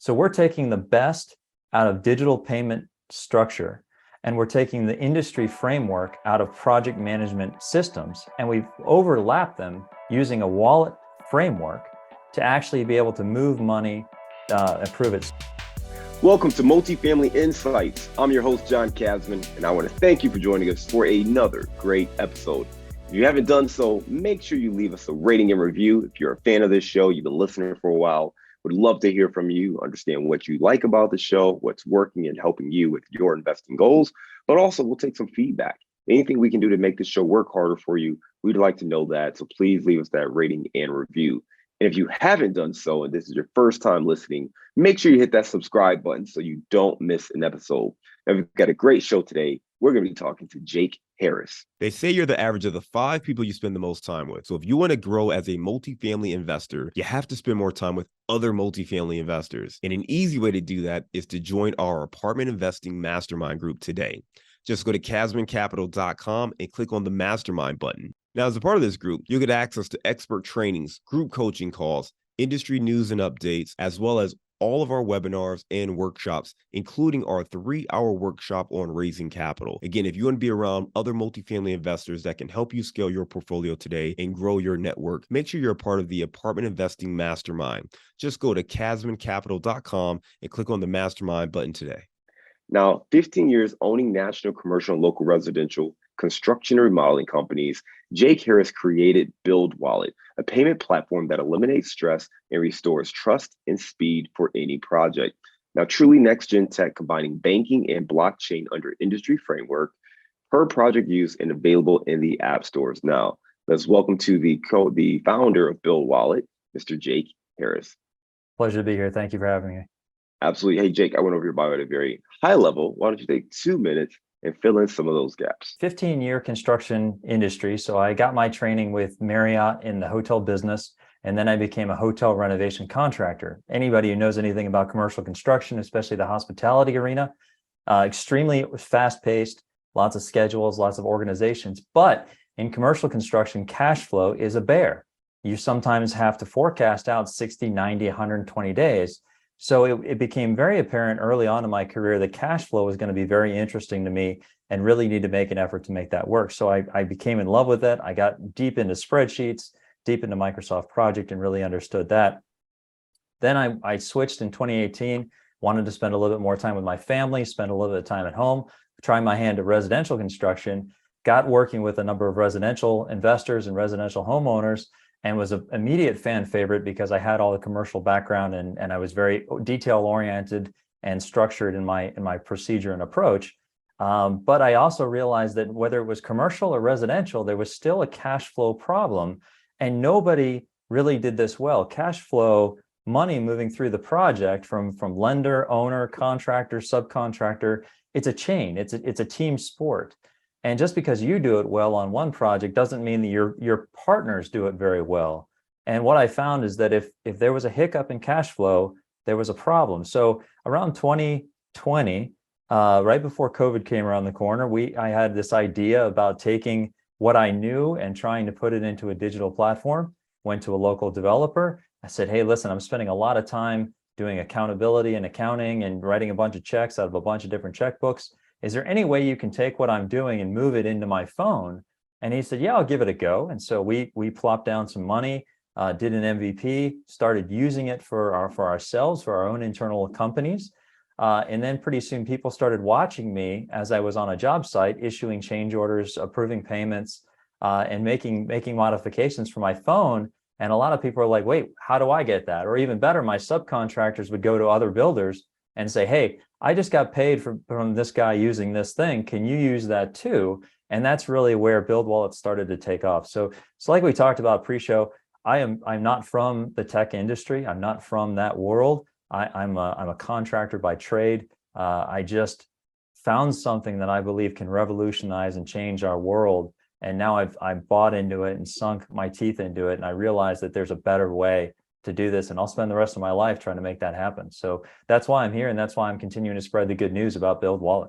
So we're taking the best out of digital payment structure, and we're taking the industry framework out of project management systems, and we've overlapped them using a wallet framework to actually be able to move money and prove it. Welcome to Multifamily Insights. I'm your host, John Kasman, and I want to thank you for joining us for another great episode. If you haven't done so, make sure you leave us a rating and review. If you're a fan of this show, you've been listening for a while, would love to hear from you, understand what you like about the show, what's working and helping you with your investing goals, but also we'll take some feedback. Anything we can do to make this show work harder for you, we'd like to know that. So please leave us that rating and review. And if you haven't done so, and this is your first time listening, make sure you hit that subscribe button so you don't miss an episode. Now, we've got a great show today. We're going to be talking to Jake Harris. They say you're the average of the 5 people you spend the most time with. So if you want to grow as a multifamily investor, you have to spend more time with other multifamily investors. And an easy way to do that is to join our apartment investing mastermind group today. Just go to KasmanCapital.com and click on the mastermind button. Now, as a part of this group, you'll get access to expert trainings, group coaching calls, industry news and updates, as well as all of our webinars and workshops, including our 3-hour workshop on raising capital. Again, if you want to be around other multifamily investors that can help you scale your portfolio today and grow your network, make sure you're a part of the Apartment Investing Mastermind. Just go to KasmanCapital.com and click on the Mastermind button today. Now, 15 years owning national, commercial, and local residential, construction, and remodeling companies, Jake Harris created BuildWallet, a payment platform that eliminates stress and restores trust and speed for any project. Now, truly NextGen Tech, combining banking and blockchain under industry framework, per project use and available in the app stores. Now, let's welcome to the founder of BuildWallet, Mr. Jake Harris. Pleasure to be here. Thank you for having me. Absolutely. Hey, Jake, I went over your bio at a very high level. Why don't you take 2 minutes and fill in some of those gaps? 15-year construction industry. So I got my training with Marriott in the hotel business, and then I became a hotel renovation contractor. Anybody who knows anything about commercial construction, especially the hospitality arena, extremely fast-paced, lots of schedules, lots of organizations. But in commercial construction, cash flow is a bear. You sometimes have to forecast out 60, 90, 120 days. So it became very apparent early on in my career that cash flow was going to be very interesting to me and really need to make an effort to make that work. So I became in love with it. I got deep into spreadsheets, deep into Microsoft Project, and really understood that. Then I switched in 2018, wanted to spend a little bit more time with my family, spend a little bit of time at home, try my hand at residential construction, got working with a number of residential investors and residential homeowners, and was an immediate fan favorite because I had all the commercial background and I was very detail oriented and structured in my procedure and approach. But I also realized that whether it was commercial or residential, there was still a cash flow problem, and nobody really did this well. Cash flow, money moving through the project from lender, owner, contractor, subcontractor, it's a chain, it's a team sport. And just because you do it well on one project doesn't mean that your partners do it very well. And what I found is that if there was a hiccup in cash flow, there was a problem. So around 2020, right before COVID came around the corner, I had this idea about taking what I knew and trying to put it into a digital platform. Went to a local developer. I said, hey, listen, I'm spending a lot of time doing accountability and accounting and writing a bunch of checks out of a bunch of different checkbooks. Is there any way you can take what I'm doing and move it into my phone? And he said, yeah, I'll give it a go. And so we plopped down some money, did an MVP, started using it for ourselves, for our own internal companies. And then pretty soon people started watching me as I was on a job site, issuing change orders, approving payments, and making modifications for my phone. And a lot of people are like, wait, how do I get that? Or even better, my subcontractors would go to other builders and say, hey, I just got paid from this guy using this thing. Can you use that too? And that's really where BuildWallet started to take off. So like we talked about pre-show, I'm not from the tech industry. I'm not from that world. I'm a contractor by trade. I just found something that I believe can revolutionize and change our world. And now I've bought into it and sunk my teeth into it. And I realized that there's a better way to do this, and I'll spend the rest of my life trying to make that happen. So that's why I'm here, and that's why I'm continuing to spread the good news about BuildWallet.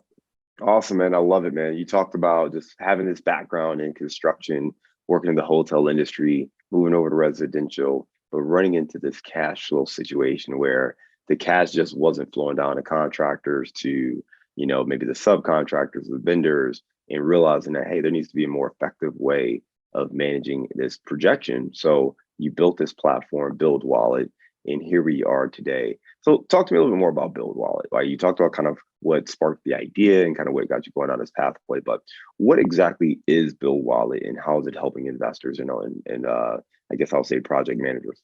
Awesome, man. I love it, man. You talked about just having this background in construction, working in the hotel industry, moving over to residential, but running into this cash flow situation where the cash just wasn't flowing down to contractors, to, maybe the subcontractors, the vendors, and realizing that, hey, there needs to be a more effective way of managing this projection. So you built this platform, BuildWallet, and here we are today. So talk to me a little bit more about BuildWallet. Like, you talked about kind of what sparked the idea and kind of what got you going on this pathway, but what exactly is BuildWallet and how is it helping investors, and I guess I'll say project managers?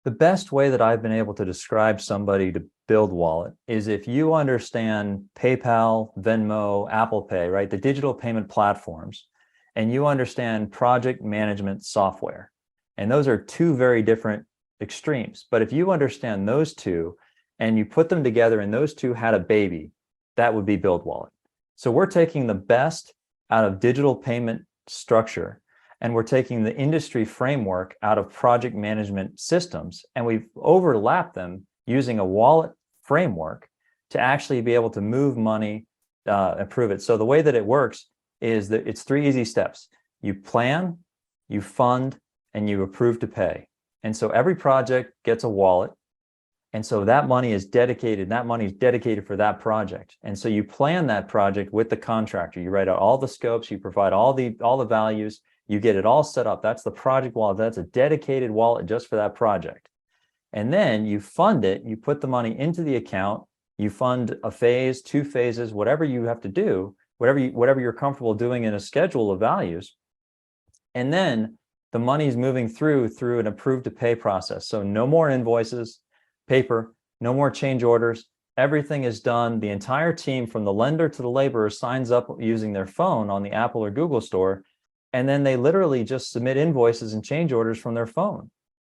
The best way that I've been able to describe somebody to BuildWallet is if you understand PayPal, Venmo, Apple Pay, right? The digital payment platforms, and you understand project management software. And those are two very different extremes. But if you understand those two and you put them together and those two had a baby, that would be BuildWallet. So we're taking the best out of digital payment structure, and we're taking the industry framework out of project management systems, and we've overlapped them using a wallet framework to actually be able to move money, approve it. So the way that it works is that it's 3 easy steps. You plan, you fund, and you approve to pay. And so every project gets a wallet. And so that money is dedicated, for that project. And so you plan that project with the contractor. You write out all the scopes, you provide all the values, you get it all set up. That's the project wallet. That's a dedicated wallet just for that project. And then you fund it, you put the money into the account, you fund a phase, 2 phases, whatever you have to do, whatever you're comfortable doing in a schedule of values. And then the money is moving through an approved to pay process. So no more invoices, paper, no more change orders. Everything is done. The entire team, from the lender to the laborer, signs up using their phone on the Apple or Google store. And then they literally just submit invoices and change orders from their phone.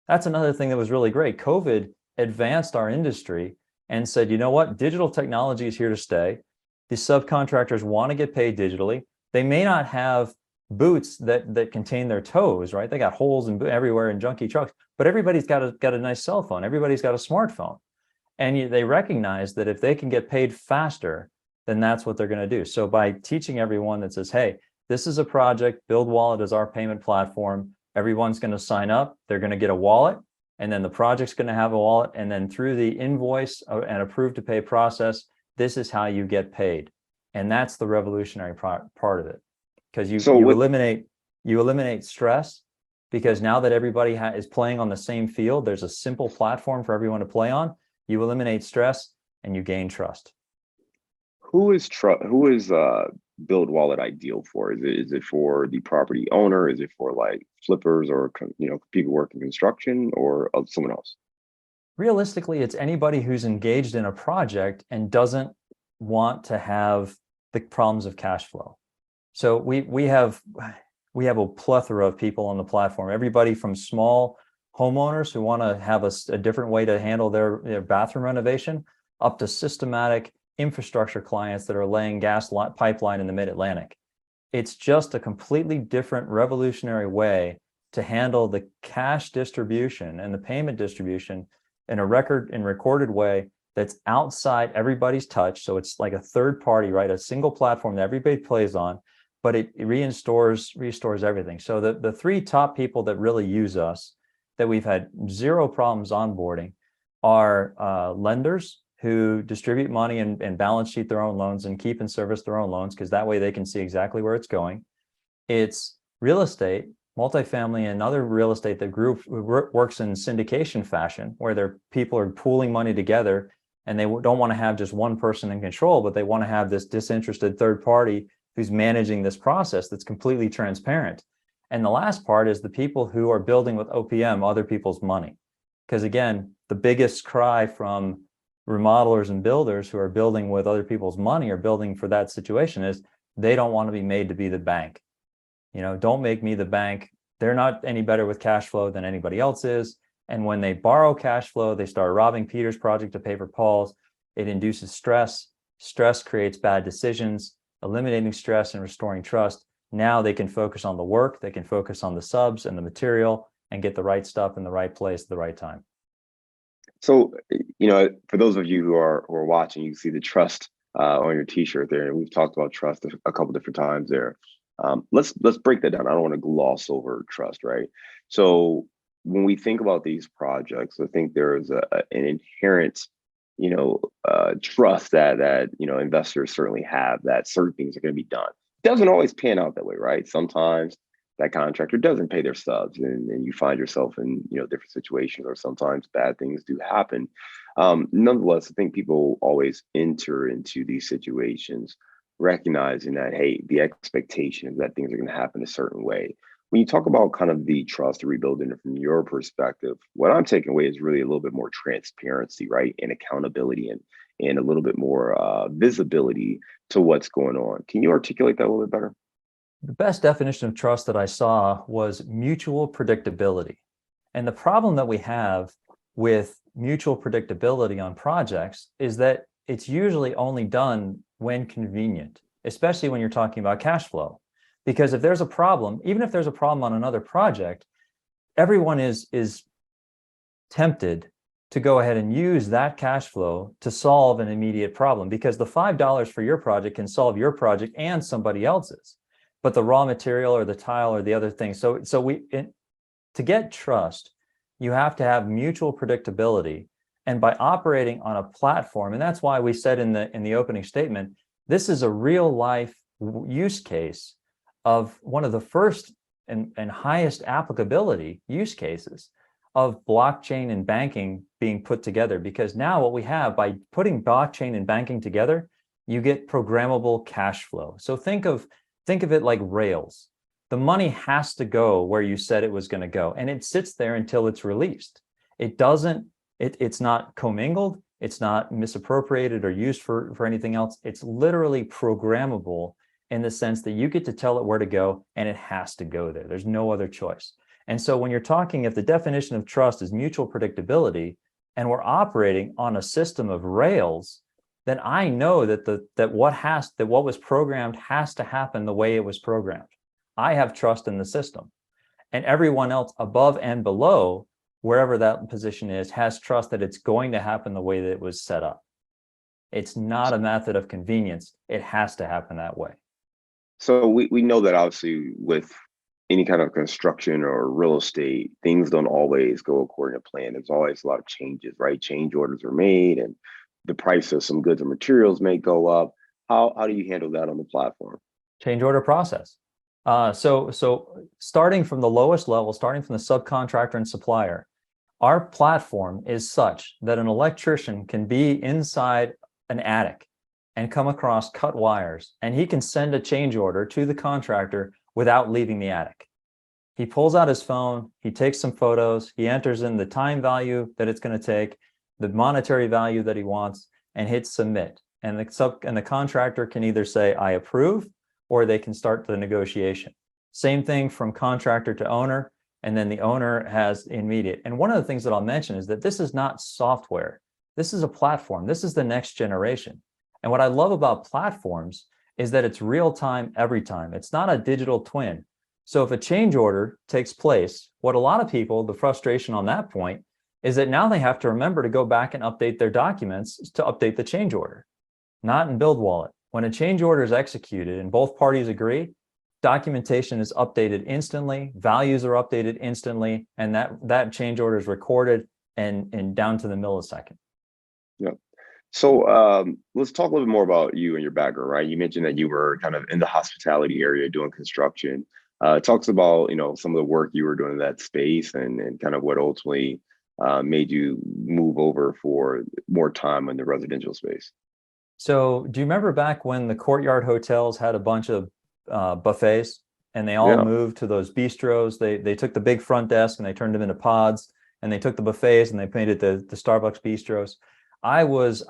That's another thing that was really great. COVID advanced our industry and said, you know what? Digital technology is here to stay. The subcontractors want to get paid digitally. They may not have boots that contain their toes, right? They got holes everywhere in junky trucks, but everybody's got a nice cell phone. Everybody's got a smartphone. And they recognize that if they can get paid faster, then that's what they're going to do. So by teaching everyone that says, hey, this is a project, BuildWallet is our payment platform, everyone's going to sign up, they're going to get a wallet, and then the project's going to have a wallet, and then through the invoice and approved to pay process, this is how you get paid. And that's the revolutionary part of it, because you eliminate stress, because now that everybody is playing on the same field, there's a simple platform for everyone to play on. You eliminate stress and you gain trust. Who is BuildWallet ideal for? Is it for the property owner? Is it for like flippers or people working construction, or someone else? Realistically, it's anybody who's engaged in a project and doesn't want to have the problems of cash flow. So we have a plethora of people on the platform. Everybody from small homeowners who want to have a different way to handle their bathroom renovation, up to systematic infrastructure clients that are laying gas pipeline in the Mid-Atlantic. It's just a completely different, revolutionary way to handle the cash distribution and the payment distribution in a recorded way that's outside everybody's touch. So it's like a third party, right? A single platform that everybody plays on, but it restores everything. So the 3 top people that really use us, that we've had 0 problems onboarding, are lenders who distribute money and balance sheet their own loans and keep and service their own loans, because that way they can see exactly where it's going. It's real estate, multifamily, and other real estate that works in syndication fashion, where their people are pooling money together, and they don't want to have just one person in control, but they want to have this disinterested third party who's managing this process that's completely transparent. And the last part is the people who are building with OPM, other people's money. Because again, the biggest cry from remodelers and builders who are building with other people's money or building for that situation is they don't want to be made to be the bank. Don't make me the bank. They're not any better with cash flow than anybody else is. And when they borrow cash flow, they start robbing Peter's project to pay for Paul's. It induces stress. Stress creates bad decisions. Eliminating stress and restoring trust. Now they can focus on the work. They can focus on the subs and the material and get the right stuff in the right place at the right time. So, for those of you who are watching, you see the trust on your T-shirt there, and we've talked about trust a couple different times there. Let's break that down. I don't want to gloss over trust, right? So when we think about these projects, I think there is an inherent trust that investors certainly have that certain things are going to be done. Doesn't always pan out that way, right? Sometimes that contractor doesn't pay their subs, and you find yourself in different situations, or sometimes bad things do happen. Nonetheless, I think people always enter into these situations recognizing that, hey, the expectation is that things are going to happen a certain way. When you talk about kind of the trust rebuilding it from your perspective, what I'm taking away is really a little bit more transparency, right? And accountability, and a little bit more visibility to what's going on. Can you articulate that a little bit better? The best definition of trust that I saw was mutual predictability. And the problem that we have with mutual predictability on projects is that it's usually only done when convenient, especially when you're talking about cash flow. Because if there's a problem, even if there's a problem on another project, everyone is tempted to go ahead and use that cash flow to solve an immediate problem, because the $5 for your project can solve your project and somebody else's. But the raw material or the tile or the other thing. So to get trust, you have to have mutual predictability. And by operating on a platform, and that's why we said in the opening statement, this is a real life use case of one of the first and highest applicability use cases of blockchain and banking being put together. Because now what we have, by putting blockchain and banking together, you get programmable cash flow. So think of it like rails. The money has to go where you said it was going to go, and it sits there until it's released. It's not commingled, it's not misappropriated or used for anything else. It's literally programmable in the sense that you get to tell it where to go, and it has to go there. There's no other choice. And so when you're talking, if the definition of trust is mutual predictability, and we're operating on a system of rails, then I know that what was programmed has to happen the way it was programmed. I have trust in the system, and everyone else above and below, wherever that position is, has trust that it's going to happen the way that it was set up. It's not a method of convenience. It has to happen that way. So we know that obviously with any kind of construction or real estate, things don't always go according to plan. There's always a lot of changes, right? Change orders are made, and the price of some goods and materials may go up. How do you handle that on the platform? Change order process. So starting from the lowest level, starting from the subcontractor and supplier, our platform is such that an electrician can be inside an attic and come across cut wires, and he can send a change order to the contractor without leaving the attic. He pulls out his phone, he takes some photos, he enters in the time value that it's going to take, the monetary value that he wants, and hits submit. And the contractor can either say, I approve, or they can start the negotiation. Same thing from contractor to owner, and then the owner has immediate. And one of the things that I'll mention is that this is not software. This is a platform. This is the next generation. And what I love about platforms is that it's real time every time. It's not a digital twin. So if a change order takes place, what a lot of people, the frustration on that point is that now they have to remember to go back and update their documents to update the change order. Not in BuildWallet. When a change order is executed and both parties agree, documentation is updated instantly, values are updated instantly, and that change order is recorded and down to the millisecond. Yeah. So let's talk a little bit more about you and your background, right? You mentioned that you were kind of in the hospitality area doing construction. It talks about, some of the work you were doing in that space, and kind of what ultimately made you move over for more time in the residential space. So do you remember back when the Courtyard hotels had a bunch of buffets, and they all moved to those bistros? They took the big front desk and they turned them into pods, and they took the buffets and they painted the Starbucks bistros. I was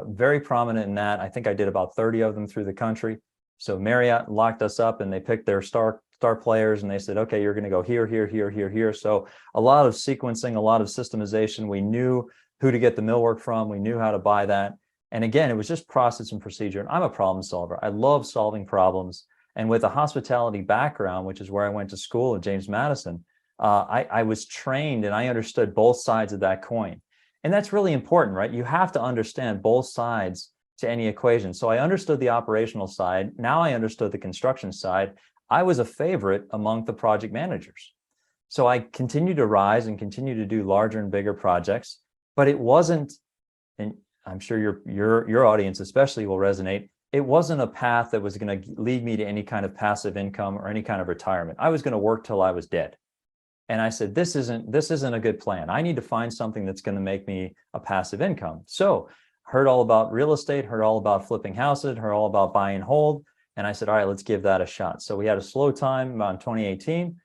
very prominent in that. I think I did about 30 of them through the country. So Marriott locked us up, and they picked their star players, and they said, okay, you're going to go here, here, here, here, here. So a lot of sequencing, a lot of systemization. We knew who to get the millwork from. We knew how to buy that. And again, it was just process and procedure. And I'm a problem solver. I love solving problems. And with a hospitality background, which is where I went to school at James Madison, I was trained, and I understood both sides of that coin. And that's really important, right? You have to understand both sides to any equation. So I understood the operational side. Now I understood the construction side. I was a favorite among the project managers. So I continued to rise and continue to do larger and bigger projects, but it wasn't and I'm sure your audience especially will resonate, it wasn't a path that was going to lead me to any kind of passive income or any kind of retirement. I was going to work till I was dead. And I said, this isn't a good plan. I need to find something that's going to make me a passive income. So heard all about real estate, heard all about flipping houses, heard all about buy and hold. And I said, all right, let's give that a shot. So we had a slow time in 2018,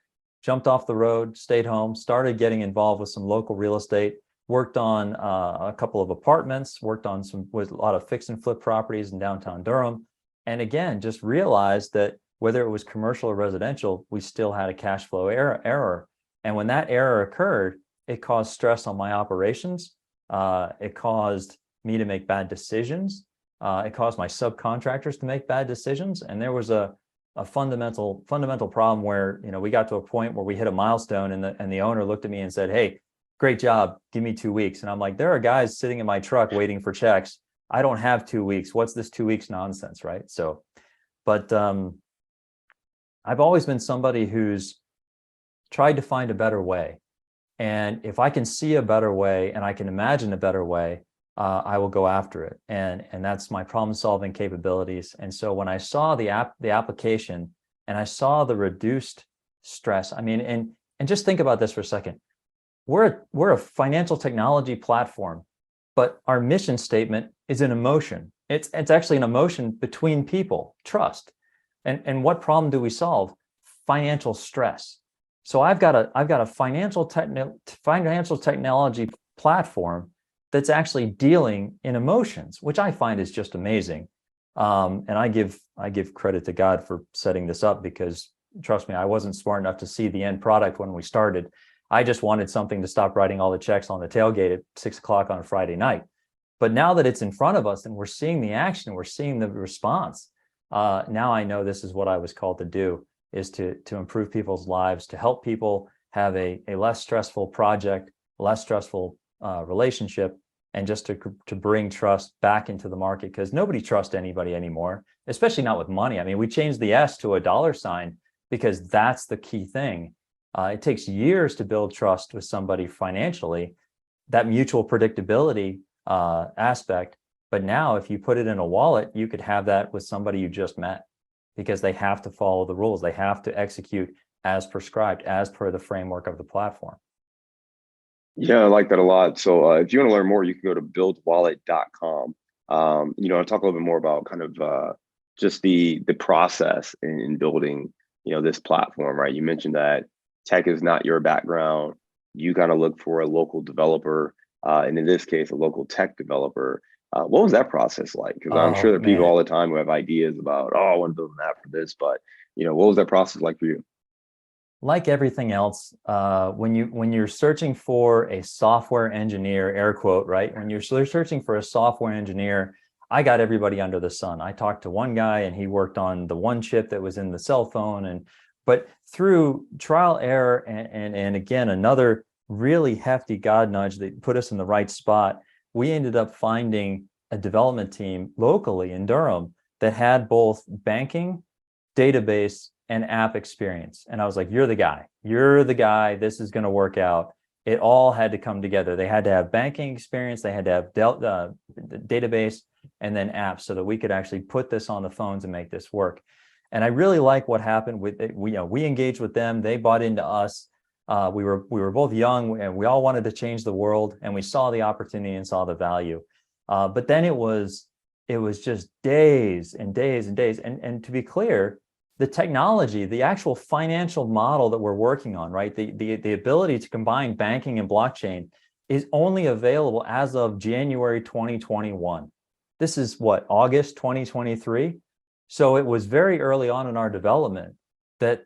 jumped off the road, stayed home, started getting involved with some local real estate, worked on a couple of apartments, worked on with a lot of fix and flip properties in downtown Durham. And again, just realized that whether it was commercial or residential, we still had a cash flow error. And when that error occurred, it caused stress on my operations. It caused me to make bad decisions. It caused my subcontractors to make bad decisions. And there was a fundamental problem where, we got to a point where we hit a milestone, and the owner looked at me and said, "Hey, great job. Give me 2 weeks." And I'm like, there are guys sitting in my truck waiting for checks. I don't have 2 weeks. What's this 2 weeks nonsense, right? So, but I've always been somebody who's tried to find a better way. And if I can see a better way and I can imagine a better way, I will go after it. And that's my problem solving capabilities. And so when I saw the application and I saw the reduced stress, I mean, and just think about this for a second. We're a financial technology platform, but our mission statement is an emotion. It's actually an emotion between people, trust. And what problem do we solve? Financial stress. So I've got a financial technology platform that's actually dealing in emotions, which I find is just amazing. And I give credit to God for setting this up, because trust me, I wasn't smart enough to see the end product when we started. I just wanted something to stop writing all the checks on the tailgate at 6 o'clock on a Friday night. But now that it's in front of us and we're seeing the action, we're seeing the response, now I know this is what I was called to do, is to improve people's lives, to help people have a less stressful project, less stressful relationship, and just to bring trust back into the market, because nobody trusts anybody anymore, especially not with money. I mean, we changed the S to a $sign because that's the key thing. It takes years to build trust with somebody financially, that mutual predictability aspect. But now if you put it in a wallet, you could have that with somebody you just met, because they have to follow the rules. They have to execute as prescribed, as per the framework of the platform. Yeah, I like that a lot. So if you want to learn more, you can go to buildwallet.com. Talk a little bit more about kind of just the process in building, this platform, right? You mentioned that tech is not your background. You kind of look for a local developer, and in this case, a local tech developer. What was that process like? Because I'm sure there are people all the time who have ideas about, I want to build an app for this, but what was that process like for you? Like everything else, when you're searching for a software engineer, air quote, right? When you're searching for a software engineer, I got everybody under the sun. I talked to one guy and he worked on the one chip that was in the cell phone, but through trial, error, and again, another really hefty God nudge that put us in the right spot, we ended up finding a development team locally in Durham that had both banking, database, and app experience. And I was like, you're the guy, this is going to work out. It all had to come together. They had to have banking experience, they had to have database, and then apps, so that we could actually put this on the phones and make this work. And I really like what happened with it. We engaged with them, they bought into us. We were both young and we all wanted to change the world, and we saw the opportunity and saw the value. But then it was just days and days and days. And to be clear, the technology, the actual financial model that we're working on, right? The ability to combine banking and blockchain is only available as of January 2021. This is what, August 2023? So it was very early on in our development that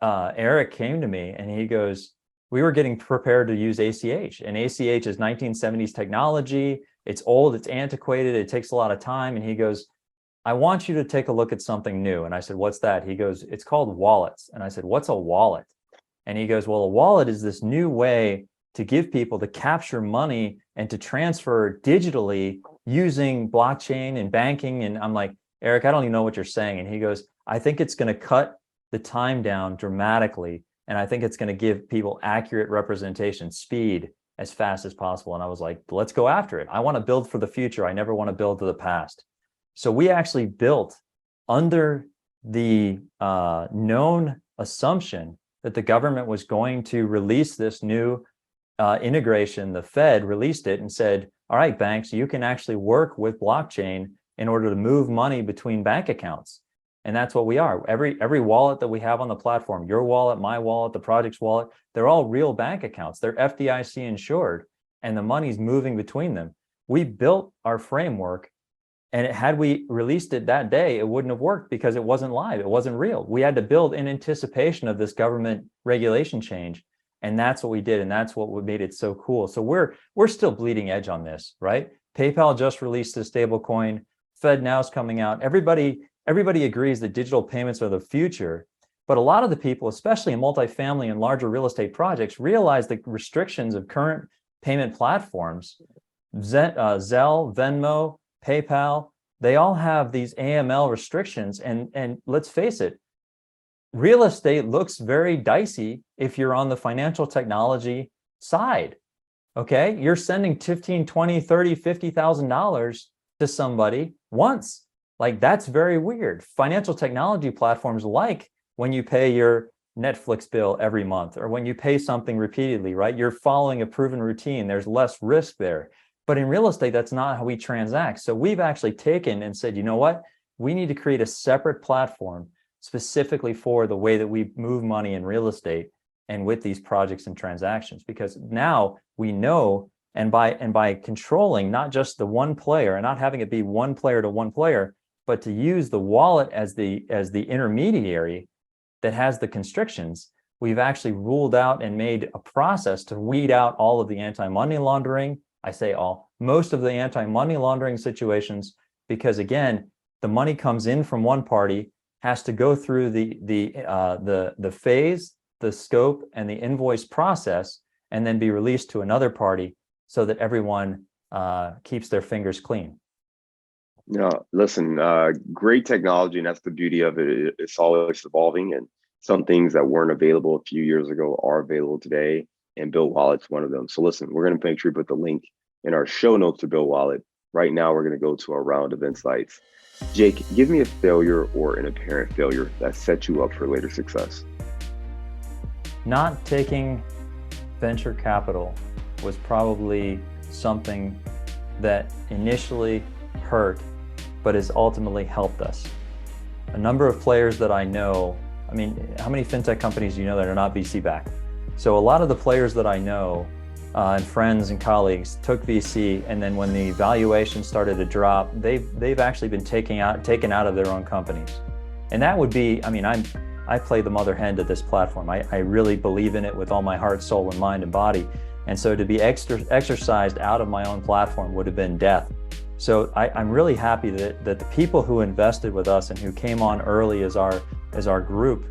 Eric came to me and he goes, we were getting prepared to use ACH, and ACH is 1970s technology. It's old, it's antiquated, it takes a lot of time. And he goes, I want you to take a look at something new. And I said, what's that? He goes, it's called wallets. And I said, what's a wallet? And he goes, well, a wallet is this new way to give people to capture money and to transfer digitally using blockchain and banking. And I'm like, Eric, I don't even know what you're saying. And he goes, I think it's going to cut the time down dramatically. And I think it's going to give people accurate representation, speed, as fast as possible. And I was like, let's go after it. I want to build for the future. I never want to build to the past. So we actually built under the known assumption that the government was going to release this new integration. The Fed released it and said, all right, banks, you can actually work with blockchain in order to move money between bank accounts. And that's what we are. Every wallet that we have on the platform, your wallet, my wallet, the project's wallet, they're all real bank accounts. They're FDIC insured, and the money's moving between them. We built our framework, and had we released it that day, it wouldn't have worked because it wasn't live. It wasn't real. We had to build in anticipation of this government regulation change. And that's what we did. And that's what made it so cool. So we're still bleeding edge on this, right? PayPal just released a stable coin. FedNow's coming out. Everybody agrees that digital payments are the future. But a lot of the people, especially in multifamily and larger real estate projects, realize the restrictions of current payment platforms. Zelle, Venmo, PayPal, they all have these AML restrictions. And let's face it, real estate looks very dicey if you're on the financial technology side. Okay, you're sending $15, $20, $30, $50,000 to somebody once. Like, that's very weird. Financial technology platforms, like when you pay your Netflix bill every month, or when you pay something repeatedly, right? You're following a proven routine. There's less risk there. But in real estate, that's not how we transact. So we've actually taken and said, you know what? We need to create a separate platform specifically for the way that we move money in real estate and with these projects and transactions, because now we know, and by controlling not just the one player and not having it be one player to one player, but to use the wallet as the intermediary that has the constrictions, we've actually ruled out and made a process to weed out all of the anti-money laundering. I say all, most of the anti-money laundering situations, because again, the money comes in from one party, has to go through the phase, the scope, and the invoice process, and then be released to another party so that everyone keeps their fingers clean. Yeah, listen, great technology, and that's the beauty of it. It's always evolving, and some things that weren't available a few years ago are available today, and BuildWallet's one of them. So listen, we're going to make sure we put the link in our show notes to BuildWallet. Right now, we're going to go to our round of insights. Jake, give me a failure or an apparent failure that set you up for later success. Not taking venture capital was probably something that initially hurt, but has ultimately helped us. A number of players that I know, I mean, how many fintech companies do you know that are not VC backed? So a lot of the players that I know and friends and colleagues took VC, and then when the valuation started to drop, they've actually been taken out of their own companies. And that would be, I mean, I play the mother hen to this platform. I really believe in it with all my heart, soul, and mind and body. And so to be exercised out of my own platform would have been death. So I'm really happy that the people who invested with us and who came on early as our group,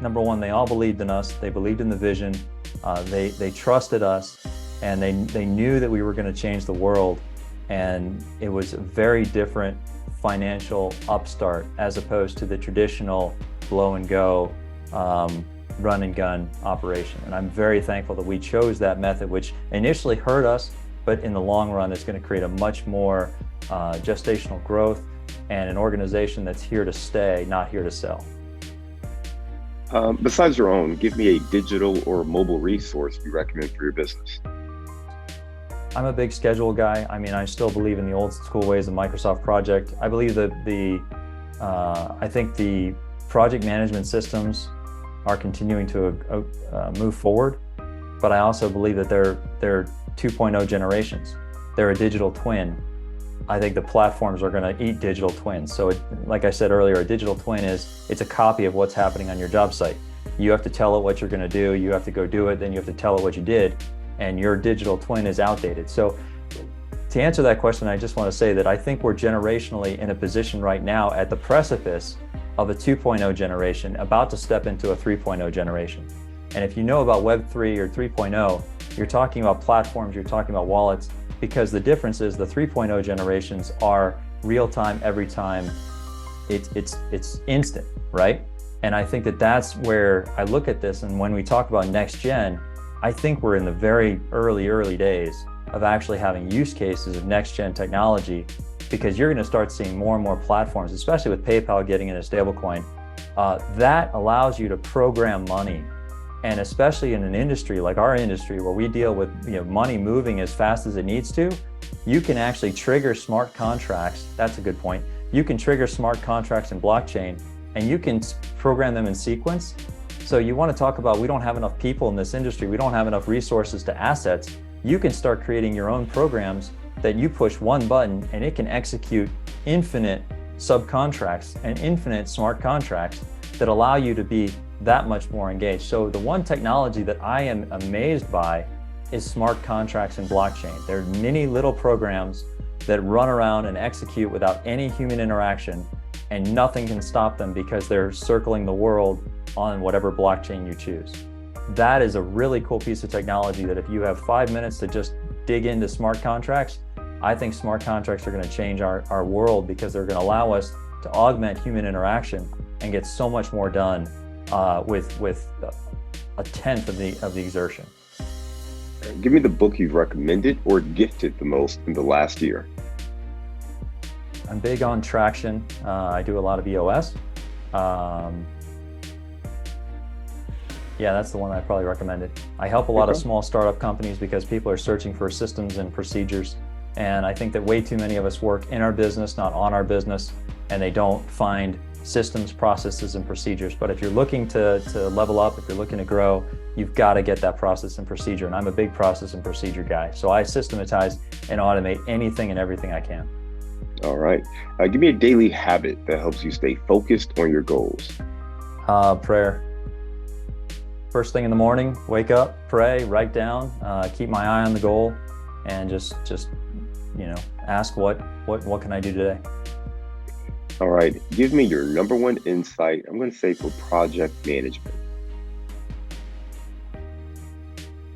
number one, they all believed in us. They believed in the vision. They trusted us, and they knew that we were going to change the world. And it was a very different financial upstart as opposed to the traditional blow and go, run and gun operation. And I'm very thankful that we chose that method, which initially hurt us, but in the long run, it's going to create a much more gestational growth and an organization that's here to stay, not here to sell. Besides your own, give me a digital or mobile resource you recommend for your business. I'm a big schedule guy. I mean, I still believe in the old school ways of Microsoft Project. I believe that I think the project management systems are continuing to move forward, but I also believe that they're 2.0 generations. They're a digital twin. I think the platforms are going to eat digital twins. So like I said earlier, a digital twin it's a copy of what's happening on your job site. You have to tell it what you're going to do. You have to go do it. Then you have to tell it what you did. And your digital twin is outdated. So to answer that question, I just want to say that I think we're generationally in a position right now at the precipice of a 2.0 generation, about to step into a 3.0 generation. And if you know about Web3 or 3.0, you're talking about platforms, you're talking about wallets, because the difference is the 3.0 generations are real time, every time. It's instant, right? And I think that that's where I look at this. And when we talk about next gen, I think we're in the very early days of actually having use cases of next-gen technology, because you're going to start seeing more and more platforms, especially with PayPal getting in a stablecoin, that allows you to program money. And especially in an industry like our industry, where we deal with money moving as fast as it needs to, you can actually trigger smart contracts. That's a good point. You can trigger smart contracts in blockchain, and you can program them in sequence. So you want to talk about, we don't have enough people in this industry, we don't have enough resources to assets. You can start creating your own programs that you push one button and it can execute infinite subcontracts and infinite smart contracts that allow you to be that much more engaged. So the one technology that I am amazed by is smart contracts in blockchain. They're mini little programs that run around and execute without any human interaction, and nothing can stop them because they're circling the world on whatever blockchain you choose. That is a really cool piece of technology that if you have 5 minutes to just dig into smart contracts, I think smart contracts are going to change our world, because they're going to allow us to augment human interaction and get so much more done with a tenth of the exertion. Give me the book you've recommended or gifted the most in the last year. I'm big on traction. I do a lot of EOS. Yeah, that's the one I probably recommended. I help a lot of small startup companies because people are searching for systems and procedures. And I think that way too many of us work in our business, not on our business, and they don't find systems, processes, and procedures. But if you're looking to level up, if you're looking to grow, you've got to get that process and procedure. And I'm a big process and procedure guy. So I systematize and automate anything and everything I can. All right. Give me a daily habit that helps you stay focused on your goals. Prayer. First thing in the morning, wake up, pray, write down, keep my eye on the goal, and just ask what can I do today? All right. Give me your number one insight, I'm going to say, for project management.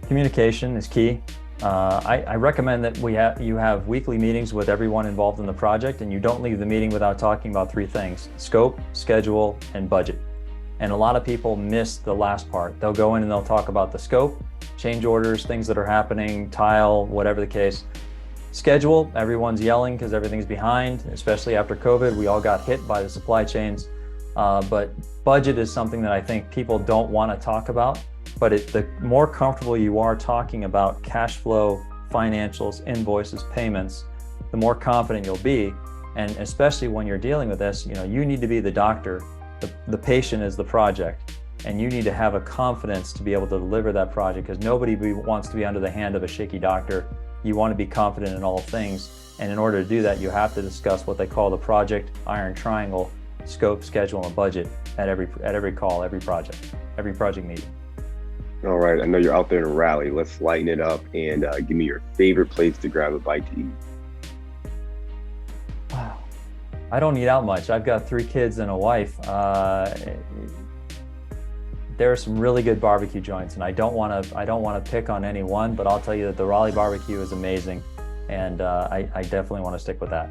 Communication is key. I recommend that you have weekly meetings with everyone involved in the project, and you don't leave the meeting without talking about three things: scope, schedule, and budget. And a lot of people miss the last part. They'll go in and they'll talk about the scope, change orders, things that are happening, tile, whatever the case. Schedule, everyone's yelling because everything's behind, especially after COVID. We all got hit by the supply chains. But budget is something that I think people don't want to talk about. But the more comfortable you are talking about cash flow, financials, invoices, payments, the more confident you'll be. And especially when you're dealing with this, you need to be the doctor. The patient is the project, and you need to have a confidence to be able to deliver that project, because nobody wants to be under the hand of a shaky doctor. You want to be confident in all things. And in order to do that, you have to discuss what they call the project iron triangle: scope, schedule, and budget at every call, every project meeting. All right. I know you're out there in a rally. Let's lighten it up and give me your favorite place to grab a bite to eat. Wow. I don't eat out much. I've got 3 kids and a wife. There are some really good barbecue joints, and I don't want to pick on any one, but I'll tell you that the Raleigh barbecue is amazing, and I definitely want to stick with that.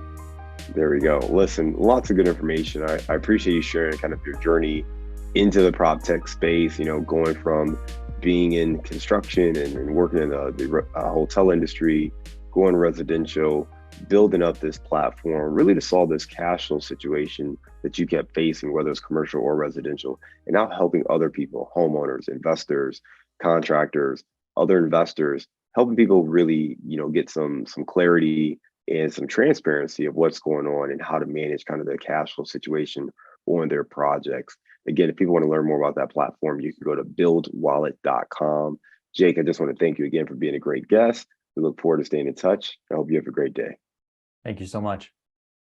There we go. Listen, lots of good information. I appreciate you sharing kind of your journey into the prop tech space, going from being in construction and working in the hotel industry, going residential, building up this platform really to solve this cash flow situation that you kept facing, whether it's commercial or residential, and now helping other people, homeowners, investors, contractors, other investors, helping people really, get some clarity and some transparency of what's going on and how to manage kind of the cash flow situation on their projects. Again, if people want to learn more about that platform, you can go to buildwallet.com. Jake, I just want to thank you again for being a great guest. We look forward to staying in touch. I hope you have a great day. Thank you so much.